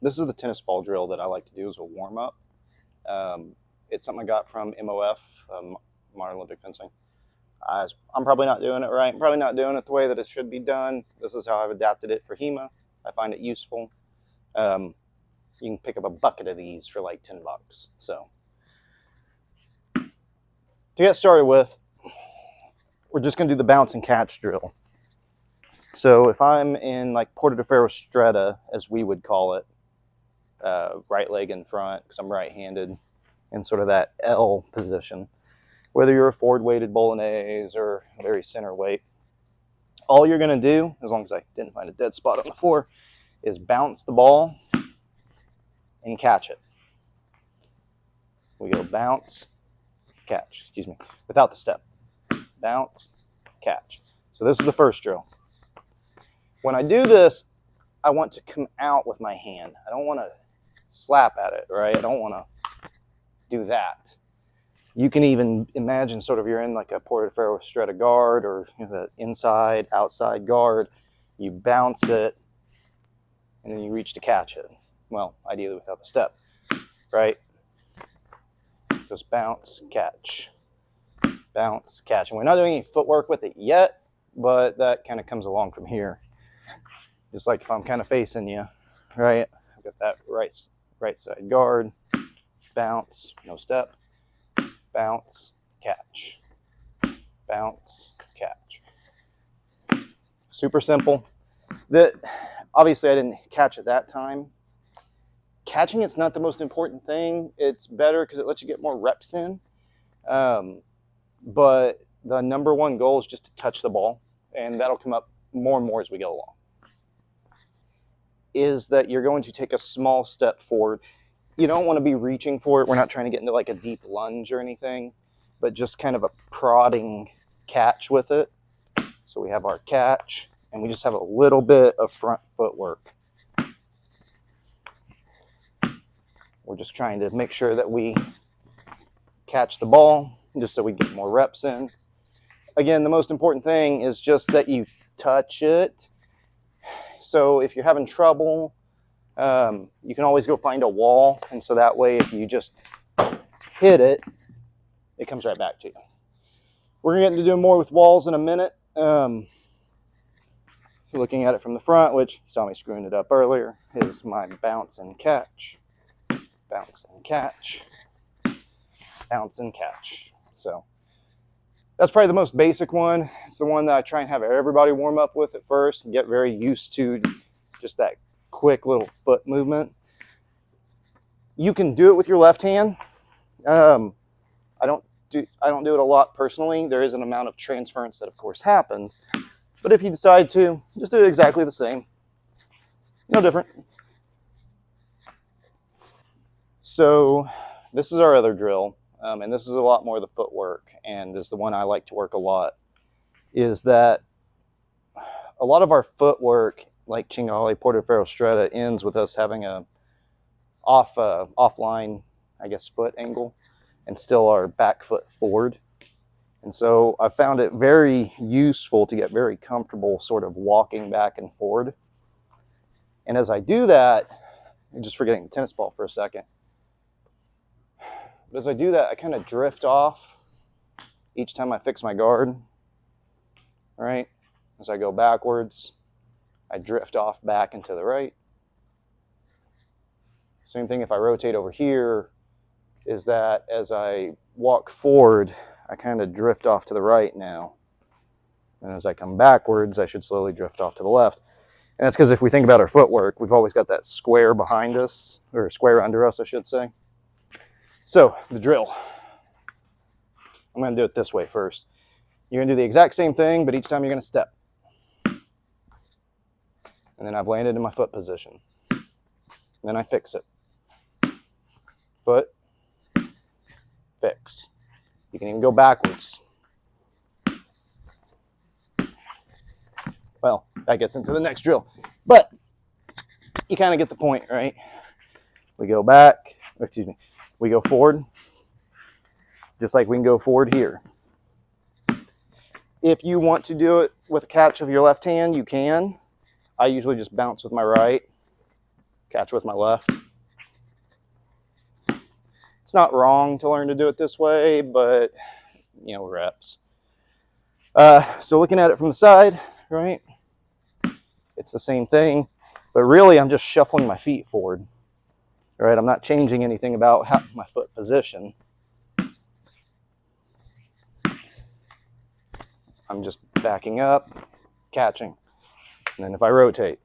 This is the tennis ball drill that I like to do as a warm-up. It's something I got from MOF, Modern Olympic Fencing. I'm probably not doing it right. I'm probably not doing it the way that it should be done. This is how I've adapted it for HEMA. I find it useful. You can pick up a bucket of these for like 10 bucks. So to get started with, we're just going to do the bounce and catch drill. So if I'm in like Porta de Ferro stretta, as we would call it, right leg in front because I'm right-handed, in sort of that L position, whether you're a forward-weighted Bolognese or a very center weight, all you're going to do, as long as I didn't find a dead spot on the floor, is bounce the ball and catch it. We go bounce, catch, excuse me, without the step. Bounce, catch. So this is the first drill. When I do this, I want to come out with my hand. I don't want to slap at it, right? I don't want to do that. You can even imagine sort of you're in like a Porta de Ferro stretta guard or the inside, outside guard. You bounce it, and then you reach to catch it. Well, ideally without the step, right? Just bounce, catch. Bounce, catch. And we're not doing any footwork with it yet, but that kind of comes along from here. Just like if I'm kind of facing you, right? I've got that right side guard, bounce, no step, bounce, catch, bounce, catch. Super simple. Obviously I didn't catch it that time. Catching it's not the most important thing. It's better because it lets you get more reps in. But the number one goal is just to touch the ball, and that'll come up more and more as we go along. Is that you're going to take a small step forward. You don't want to be reaching for it. We're not trying to get into like a deep lunge or anything, but just kind of a prodding catch with it. So we have our catch, and we just have a little bit of front footwork. We're just trying to make sure that we catch the ball, just so we get more reps in. Again, the most important thing is just that you touch it. So if you're having trouble, you can always go find a wall, and so that way if you just hit it, it comes right back to you. We're going to get into doing more with walls in a minute. Looking at it from the front, which you saw me screwing it up earlier, is my bounce and catch, bounce and catch, bounce and catch. So that's probably the most basic one. It's the one that I try and have everybody warm up with at first and get very used to just that quick little foot movement. You can do it with your left hand. I don't do it a lot personally. There is an amount of transference that of course happens, but if you decide to, just do it exactly the same. No different. So this is our other drill. And this is a lot more of the footwork, and is the one I like to work a lot, is that a lot of our footwork, like Cingale, Porta de Ferro stretta, ends with us having a offline, I guess, foot angle, and still our back foot forward. And so I found it very useful to get very comfortable sort of walking back and forward. And as I do that, I'm just forgetting the tennis ball for a second. But as I do that, I kind of drift off each time I fix my guard, right? As I go backwards, I drift off back and to the right. Same thing if I rotate over here, is that as I walk forward, I kind of drift off to the right now. And as I come backwards, I should slowly drift off to the left. And that's because if we think about our footwork, we've always got that square behind us, or square under us, I should say. So, the drill. I'm going to do it this way first. You're going to do the exact same thing, but each time you're going to step. And then I've landed in my foot position. And then I fix it. Foot, fix. You can even go backwards. Well, that gets into the next drill. But you kind of get the point, right? We go back, excuse me, we go forward, just like we can go forward here. If you want to do it with a catch of your left hand, you can. I usually just bounce with my right. catch with my left. It's not wrong to learn to do it this way, but you know, reps. So looking at it from the side, right, it's the same thing, but really I'm just shuffling my feet forward, right? I'm not changing anything about my foot position. I'm just backing up, catching, and then if I rotate,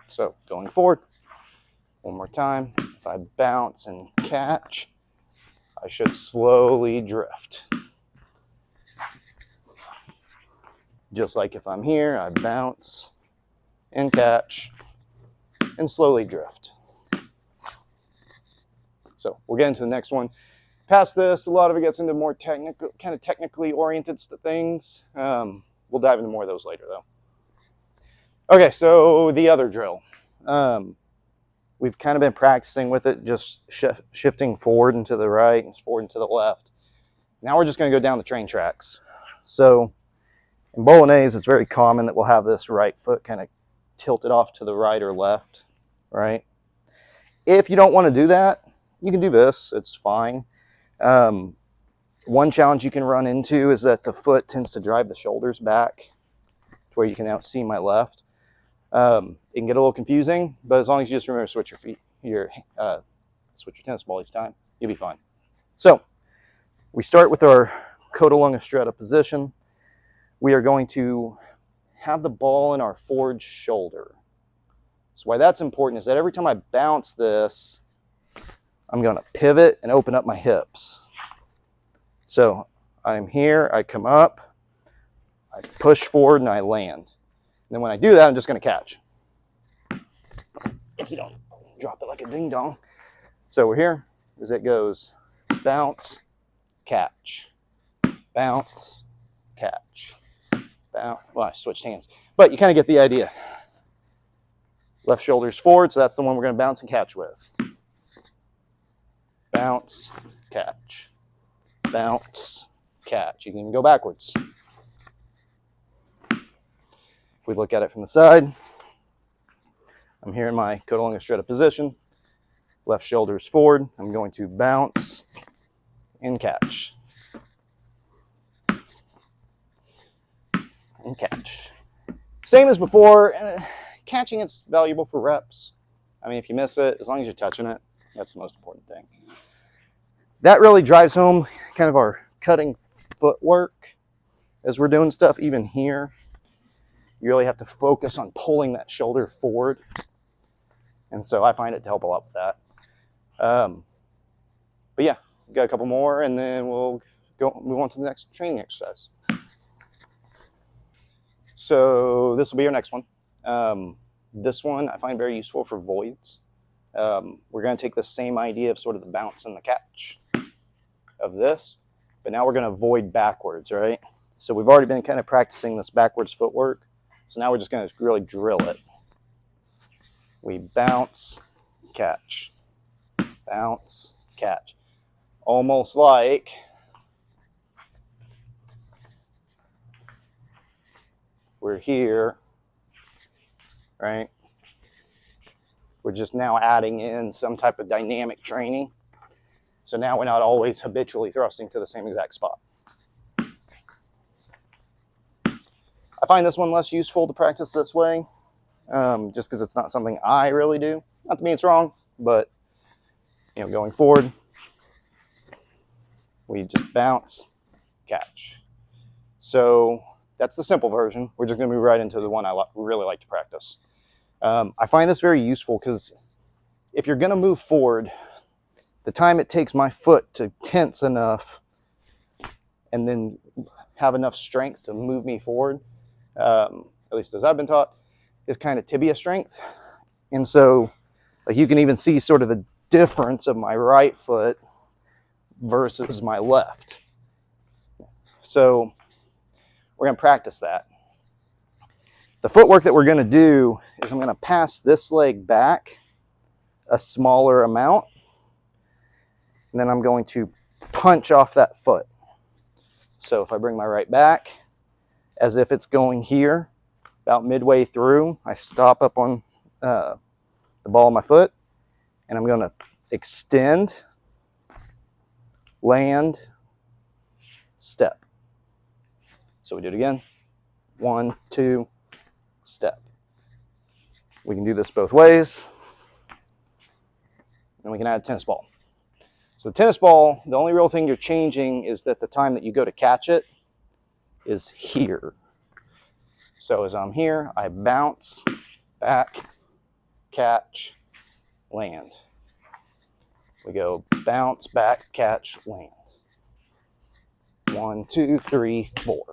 so going forward, one more time. If I bounce and catch, I should slowly drift. Just like if I'm here, I bounce and catch and slowly drift. So we'll get into the next one. Past this, a lot of it gets into more technical, kind of technically oriented things. We'll dive into more of those later, though. Okay, so the other drill. We've kind of been practicing with it, just shifting forward and to the right and forward and to the left. Now we're just going to go down the train tracks. So in Bolognese, it's very common that we'll have this right foot kind of tilted off to the right or left, right? If you don't want to do that, you can do this. It's fine. One challenge you can run into is that the foot tends to drive the shoulders back to where you can now see my left. It can get a little confusing, but as long as you just remember to switch your feet, switch your tennis ball each time, you'll be fine. So we start with our codalunga stretta position. We are going to have the ball in our forward shoulder. So why that's important is that every time I bounce this, I'm going to pivot and open up my hips. So I'm here, I come up, I push forward, and I land. And then when I do that, I'm just going to catch. If you don't drop it like a ding dong. So we're here as it goes bounce, catch, bounce, catch, bounce. Well, I switched hands, but you kind of get the idea. Left shoulder's forward, so that's the one we're going to bounce and catch with. Bounce, catch, bounce, catch. You can even go backwards. If we look at it from the side, I'm here in my codalunga stretta position. Left shoulder's forward. I'm going to bounce and catch. And catch. Same as before. Catching, it's valuable for reps. I mean, if you miss it, as long as you're touching it, that's the most important thing. That really drives home kind of our cutting footwork as we're doing stuff. Even here, you really have to focus on pulling that shoulder forward. And so I find it to help a lot with that. But yeah, we've got a couple more and then we'll move on to the next training exercise. So this will be our next one. This one I find very useful for voids. We're going to take the same idea of sort of the bounce and the catch of this, but now we're going to void backwards, right? So we've already been kind of practicing this backwards footwork. So now we're just going to really drill it. We bounce, catch, bounce, catch. Almost like we're here, right? We're just now adding in some type of dynamic training. So now we're not always habitually thrusting to the same exact spot. I find this one less useful to practice this way, just because it's not something I really do. Not to mean it's wrong, but you know, going forward, we just bounce, catch. So that's the simple version. We're just going to move right into the one I really like to practice. I find this very useful because if you're going to move forward, the time it takes my foot to tense enough and then have enough strength to move me forward, at least as I've been taught, is kind of tibia strength. And so like you can even see sort of the difference of my right foot versus my left. So we're going to practice that. The footwork that we're going to do is I'm going to pass this leg back a smaller amount, and then I'm going to punch off that foot. So if I bring my right back, as if it's going here. About midway through, I stop up on the ball of my foot, and I'm going to extend, land, step. So we do it again. 1, 2, step. We can do this both ways. And we can add a tennis ball. So the tennis ball, the only real thing you're changing is that the time that you go to catch it is here. So as I'm here, I bounce, back, catch, land. We go bounce, back, catch, land. 1, 2, 3, 4.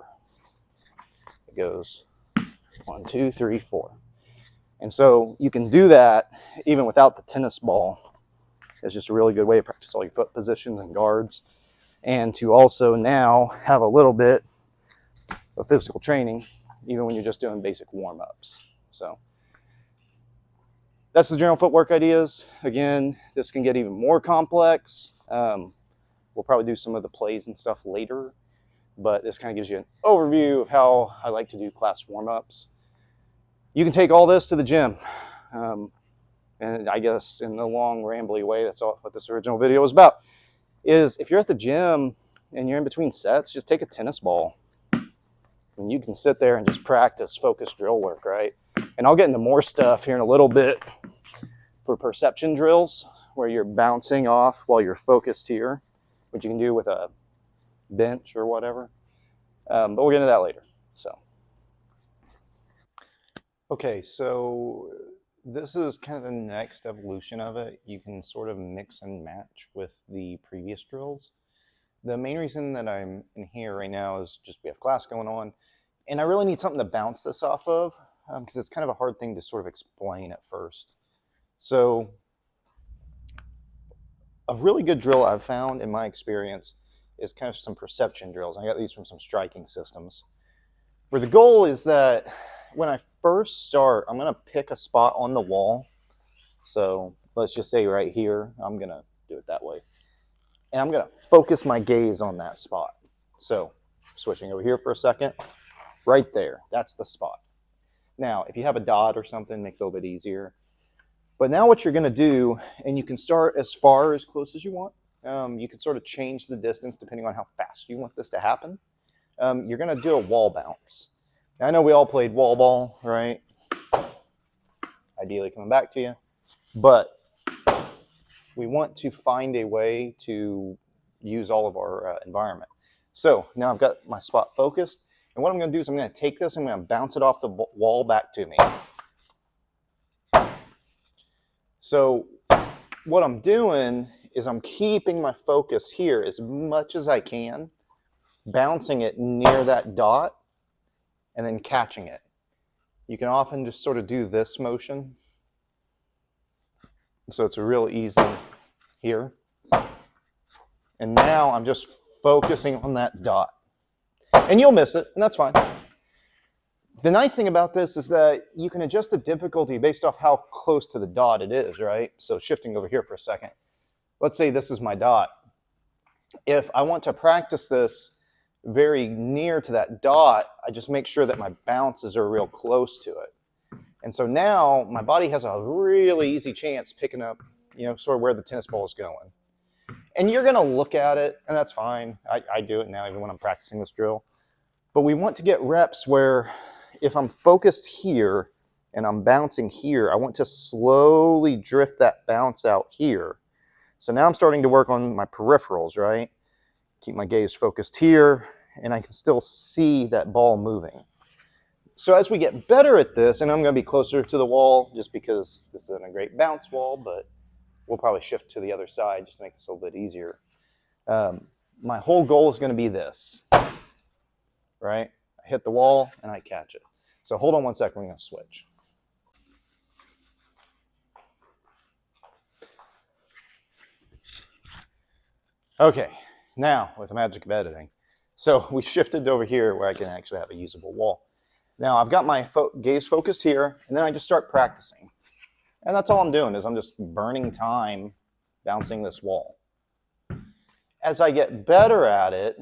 It goes 1, 2, 3, 4. And so you can do that even without the tennis ball. It's just a really good way to practice all your foot positions and guards, and to also now have a little bit of physical training, even when you're just doing basic warm-ups. So that's the general footwork ideas. Again, this can get even more complex. We'll probably do some of the plays and stuff later, but this kind of gives you an overview of how I like to do class warm-ups. You can take all this to the gym. And I guess in the long, rambly way, that's all what this original video was about, is if you're at the gym and you're in between sets, just take a tennis ball. And you can sit there and just practice focused drill work, right? And I'll get into more stuff here in a little bit for perception drills, where you're bouncing off while you're focused here, which you can do with a bench or whatever. But we'll get into that later. Okay, so this is kind of the next evolution of it. You can sort of mix and match with the previous drills. The main reason that I'm in here right now is just we have class going on, and I really need something to bounce this off of, because it's kind of a hard thing to sort of explain at first. So a really good drill I've found in my experience is kind of some perception drills. I got these from some striking systems, where the goal is that when I first start, I'm going to pick a spot on the wall. So let's just say right here, I'm going to do it that way. And I'm going to focus my gaze on that spot. So switching over here for a second, right there, that's the spot. Now, if you have a dot or something, it makes it a little bit easier. But now what you're going to do, and you can start as far as close as you want. You can sort of change the distance depending on how fast you want this to happen. You're going to do a wall bounce. Now, I know we all played wall ball, right? Ideally coming back to you. But we want to find a way to use all of our environment. So now I've got my spot focused. And what I'm going to do is I'm going to take this and I'm going to bounce it off the wall back to me. So what I'm doing is I'm keeping my focus here as much as I can, bouncing it near that dot, and then catching it. You can often just sort of do this motion. So it's real easy here. And now I'm just focusing on that dot. And you'll miss it, and that's fine. The nice thing about this is that you can adjust the difficulty based off how close to the dot it is, right? So shifting over here for a second. Let's say this is my dot. If I want to practice this very near to that dot, I just make sure that my bounces are real close to it. And so now my body has a really easy chance picking up, sort of where the tennis ball is going. And you're going to look at it, and that's fine. I do it now even when I'm practicing this drill. But we want to get reps where if I'm focused here and I'm bouncing here, I want to slowly drift that bounce out here. So now I'm starting to work on my peripherals, right? Keep my gaze focused here, and I can still see that ball moving. So as we get better at this, and I'm going to be closer to the wall just because this isn't a great bounce wall, but we'll probably shift to the other side just to make this a little bit easier. My whole goal is going to be this, right? I hit the wall and I catch it. So hold on one second, we're going to switch. Okay, now with the magic of editing. So we shifted over here where I can actually have a usable wall. Now I've got my gaze focused here, and then I just start practicing. And that's all I'm doing is I'm just burning time bouncing this wall. As I get better at it,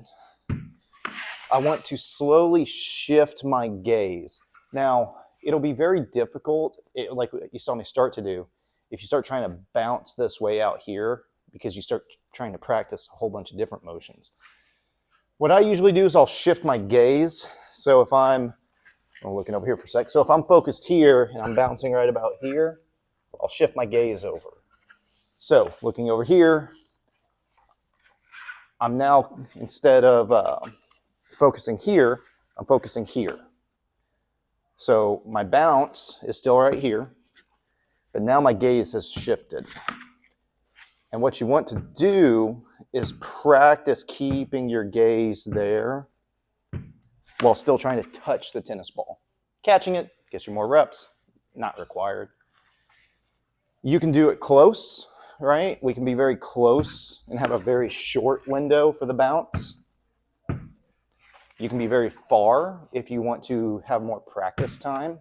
I want to slowly shift my gaze. Now, it'll be very difficult, like you saw me start to do, if you start trying to bounce this way out here, because you start trying to practice a whole bunch of different motions. What I usually do is I'll shift my gaze. So if I'm looking over here for a sec. So if I'm focused here and I'm bouncing right about here, I'll shift my gaze over. So looking over here, I'm now, instead of focusing here, I'm focusing here. So my bounce is still right here, but now my gaze has shifted. And what you want to do is practice keeping your gaze there while still trying to touch the tennis ball. Catching it gets you more reps, not required. You can do it close, right? We can be very close and have a very short window for the bounce. You can be very far if you want to have more practice time.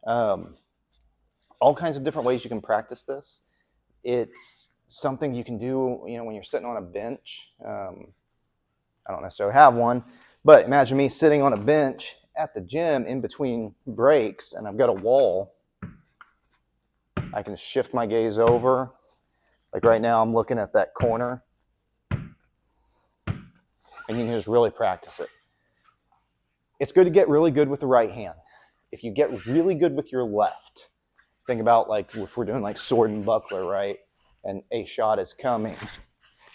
All kinds of different ways you can practice this. It's something you can do, when you're sitting on a bench. I don't necessarily have one, but imagine me sitting on a bench at the gym in between breaks, and I've got a wall. I can shift my gaze over. Like right now, I'm looking at that corner, and you can just really practice it. It's good to get really good with the right hand. If you get really good with your left, think about like if we're doing like sword and buckler, right? And a shot is coming,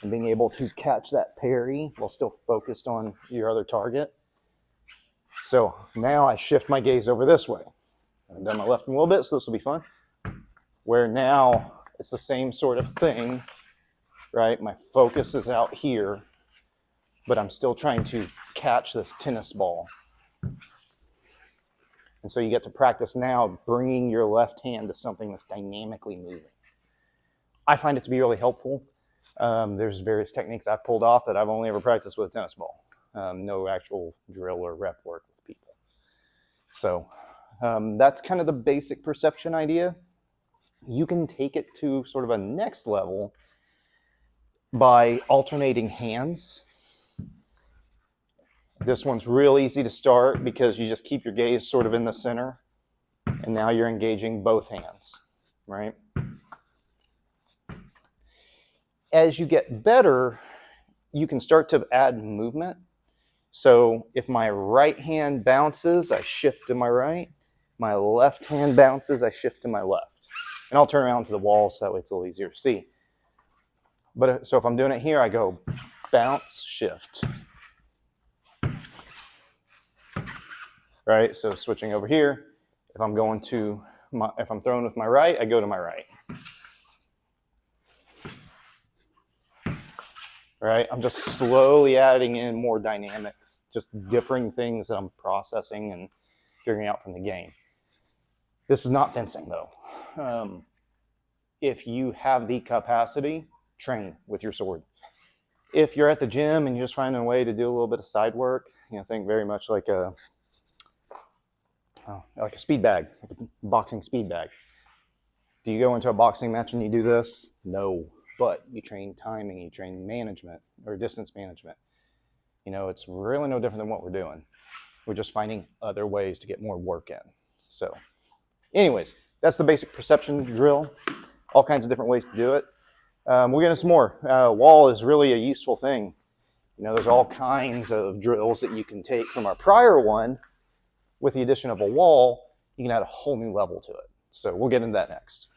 and being able to catch that parry while still focused on your other target. So now I shift my gaze over this way. I've done my left a little bit, so this will be fun. Where now it's the same sort of thing, right? My focus is out here, but I'm still trying to catch this tennis ball. And so you get to practice now bringing your left hand to something that's dynamically moving. I find it to be really helpful. There's various techniques I've pulled off that I've only ever practiced with a tennis ball. No actual drill or rep work with people. So that's kind of the basic perception idea. You can take it to sort of a next level by alternating hands. This one's real easy to start because you just keep your gaze sort of in the center, and now you're engaging both hands, right? As you get better, you can start to add movement. So if my right hand bounces, I shift to my right. My left hand bounces, I shift to my left. And I'll turn around to the wall so that way it's a little easier to see. But so if I'm doing it here, I go bounce, shift. Right, so switching over here, if I'm throwing with my right, I go to my right. Right, I'm just slowly adding in more dynamics, just differing things that I'm processing and figuring out from the game. This is not fencing though. If you have the capacity, train with your sword. If you're at the gym and you're just finding a way to do a little bit of side work, think very much like a speed bag, like a boxing speed bag. Do you go into a boxing match and you do this? No, but you train timing, you train management or distance management. It's really no different than what we're doing. We're just finding other ways to get more work in. So anyways, that's the basic perception drill. All kinds of different ways to do it. We'll get into some more. Wall is really a useful thing. There's all kinds of drills that you can take from our prior one. With the addition of a wall, you can add a whole new level to it. So we'll get into that next.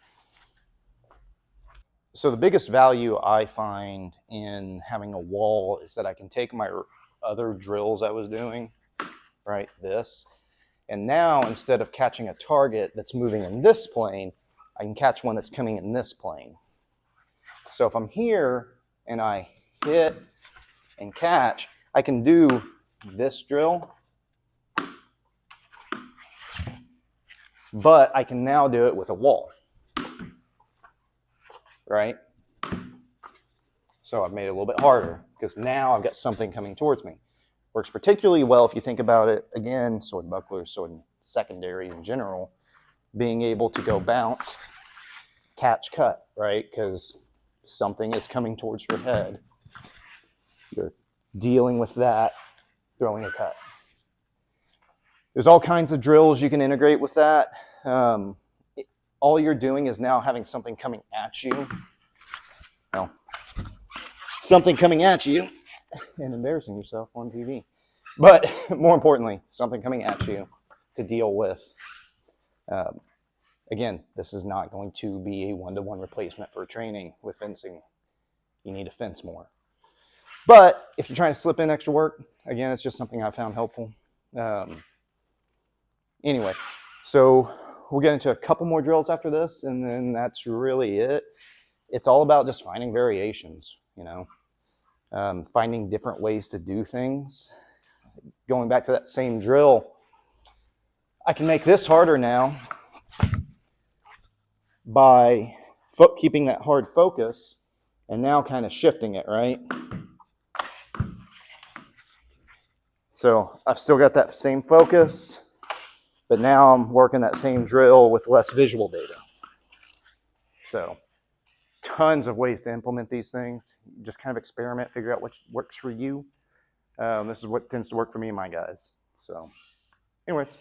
So the biggest value I find in having a wall is that I can take my other drills I was doing, right, this, and now instead of catching a target that's moving in this plane, I can catch one that's coming in this plane. So if I'm here and I hit and catch, I can do this drill, but I can now do it with a wall, right? So I've made it a little bit harder because now I've got something coming towards me. Works particularly well if you think about it, again, sword buckler, sword secondary in general, being able to go bounce, catch, cut, right? Because something is coming towards your head. You're dealing with that, throwing a cut. There's all kinds of drills you can integrate with that. All you're doing is now having something coming at you. Well, something coming at you and embarrassing yourself on TV. But more importantly, something coming at you to deal with. Again, this is not going to be a one-to-one replacement for training with fencing. You need to fence more. But if you're trying to slip in extra work, again, it's just something I found helpful. Anyway, so we'll get into a couple more drills after this, and then that's really it. It's all about just finding variations, you know, finding different ways to do things. Going back to that same drill, I can make this harder now by keeping that hard focus and now kind of shifting it, right? So I've still got that same focus, but now I'm working that same drill with less visual data. So tons of ways to implement these things. Just kind of experiment, figure out what works for you. This is what tends to work for me and my guys. So anyways,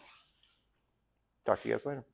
talk to you guys later.